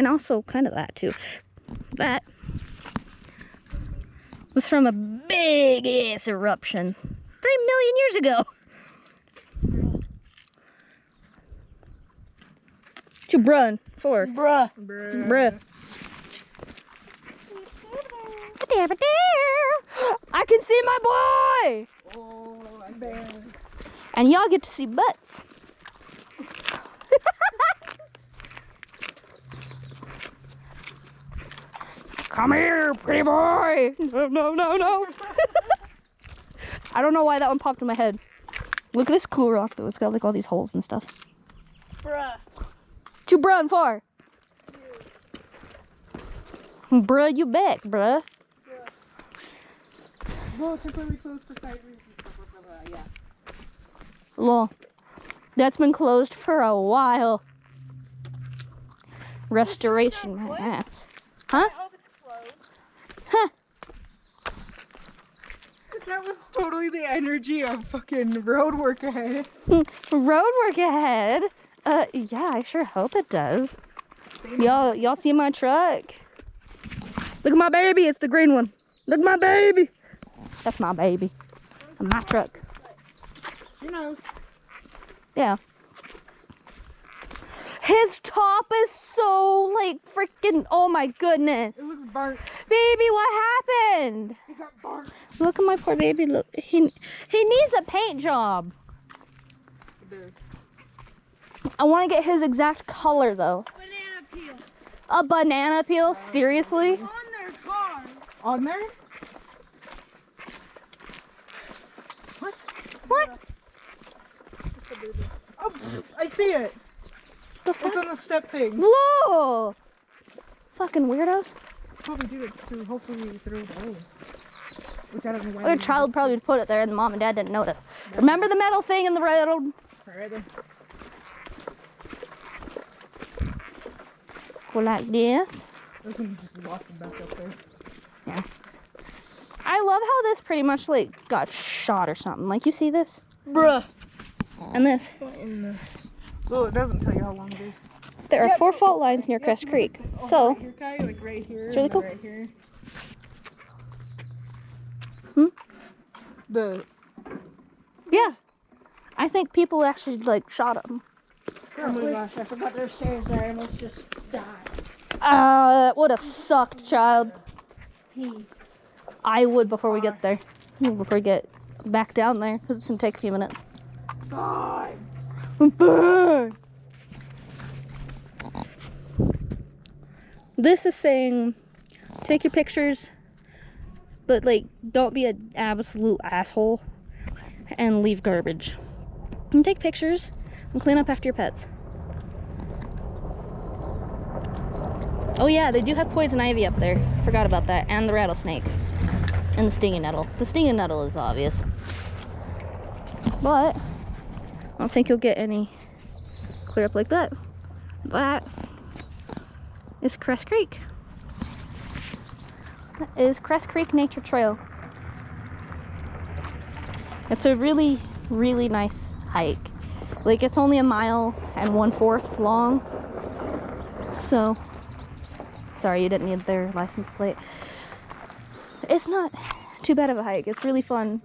And also kind of that too. That was from a big ass eruption 3 million years ago. What you bruhing for? Bruh. Bruh. I can see my boy! Oh, I'm bear. And y'all get to see butts. Come here, pretty boy! No, no, no, no. I don't know why that one popped in my head. Look at this cool rock though. It's got like all these holes and stuff. Bruh. What you bruhing for? Bruh, you back, bruh. Well, temporarily closed for site reasons. Yeah. Lol. That's been closed for a while. Restoration, my ass. Huh? I hope it's closed. Huh. That was totally the energy of fucking road work ahead. Road work ahead. Yeah, I sure hope it does. Y'all see my truck? Look at my baby. It's the green one. Look at my baby. That's my baby. My truck. She knows. Yeah. His top is so like freaking. Oh my goodness. It looks burnt. Baby, what happened? It got burnt. Look at my poor baby. Look, he needs a paint job. It is. I want to get his exact color though. Banana peel. A banana peel? Seriously? On their car. On there? What? What? Oh, I see it. The It's fuck? on the step thing. Whoa! Fucking weirdos. Probably do it to hopefully through the hole. Which I don't know why. Their child probably put it there and the mom and dad didn't notice. Remember the metal thing in the road? Alright then. Go like this. This one just lost them back up there. Yeah. I love how this pretty much like got shot or something. Like you see this? Bruh. And this. What in the... Well, it doesn't tell you how long it is. There are Yeah, 4 no, fault lines near Cress Creek. Oh, So, right here, Kai, like right here. It's really and cool. Right here. Hmm? The... yeah. I think people actually like shot him. Oh my gosh, I forgot there's stairs there. I almost just died. That would have sucked, child. Pee. I would before we get there. Before we get back down there, because it's going to take a few minutes. God. This is saying, take your pictures, but like, don't be an absolute asshole and leave garbage. And take pictures and clean up after your pets. Oh yeah, they do have poison ivy up there. Forgot about that. And the rattlesnake. And the stinging nettle. The stinging nettle is obvious. But I don't think you'll get any clear up like that. That is Cress Creek. That is Cress Creek Nature Trail. It's a really, really nice hike. Like, it's only 1.25 miles long. So, sorry you didn't need their license plate. It's not too bad of a hike. It's really fun.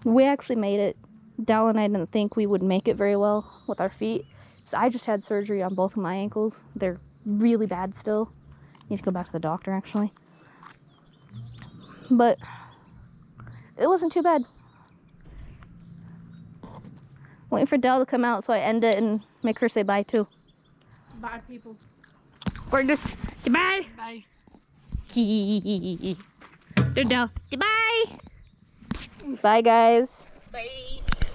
We actually made it. Dal and I didn't think we would make it very well with our feet. So I just had surgery on both of my ankles. They're really bad still. Need to go back to the doctor actually. But it wasn't too bad. Waiting for Dell to come out so I end it and make her say bye too. Bye, people. Gorgeous. Goodbye. Bye. There, Dell. Goodbye. Bye, guys.